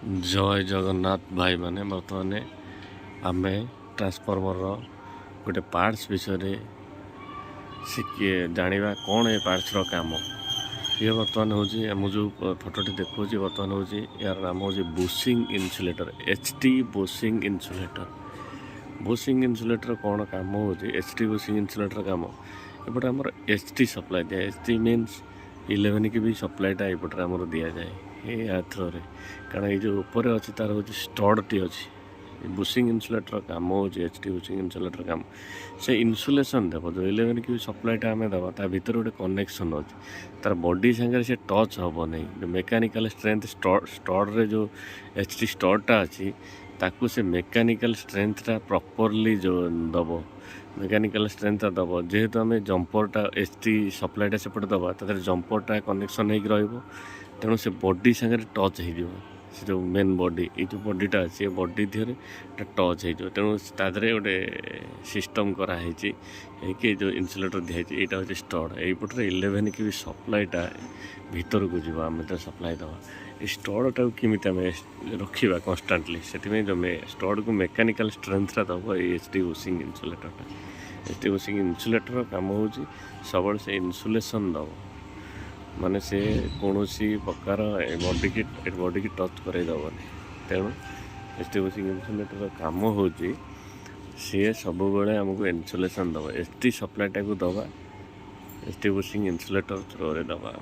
जय जगन्नाथ भाई माने बर्तमान आम ट्रांसफॉर्मर गोटे पार्ट्स विषय शिखी जाना कौन ए पार्ट्स काम ये बर्तमान हूँ जो फोटोटी देखा बर्तमान हूँ यार नाम हूँ bushing insulator HT bushing insulator. Bushing insulator कौन काम हो HT बुशिंग इन्सुलेटर काम एपटे आम HT सप्लाई दिए HT मीन्स 11 की भी सप्लाईटा एपटे आम दि जाए ये थ्रोरे कारण ये जो ऊपर अच्छी तार हूँ स्टडटी अच्छी बुशिंग इन्सुलेटर काम हो HT बुशिंग इन्सुलेटर काम से इन्सुलेसन देव जो 11 की भी सप्लाईटा आम देवा ता भीतर गोटे कनेक्शन अच्छी तार बॉडी सागर से टच हम नहीं जो मेकानिकल स्ट्रेंथ स्टड्रे जो HT स्टडटा अच्छी ताकू से मेकानिकल स्ट्रेंथटा प्रॉपरली जो दब मेकानिकल स्ट्रेंथ दब जेहेतु आम जंपरटा HT सप्लाईटा सेपटे दबा तर जंपरटा कनेक्शन हो तेणु से बॉडी सागर टच हो जो मेन बॉडी ये जो बॉडीटा अच्छे बॉडी दिहरे टच हो तेणु तादे गोटे सिस्टम कराई कि जो इन्सुलेटर दिखाई यहाँ हूँ स्टड यपटे 11 की भी सप्लाईटा भीतर को जी आम तो सप्लाई दवा ये स्टडटा केमी आम रखा कन्स्टाटली से जो स्टड को मेकानिकल स्ट्रेंथटा दब ये HT बुशिंग इन्सुलेटरटा HT बुशिंग इन्सुलेटर काम हूँ सब से इन्सुलेसन दब माने से कौन सी प्रकार बॉडी की टच करदबनी तेणु HT बुशिंग इन्सुलेटर काम हूँ सी सब बड़े आमको इन्सुलेसन दब HT सप्लाईटा को दबा HT बुशिंग इन्सुलेटर थ्रो दबा।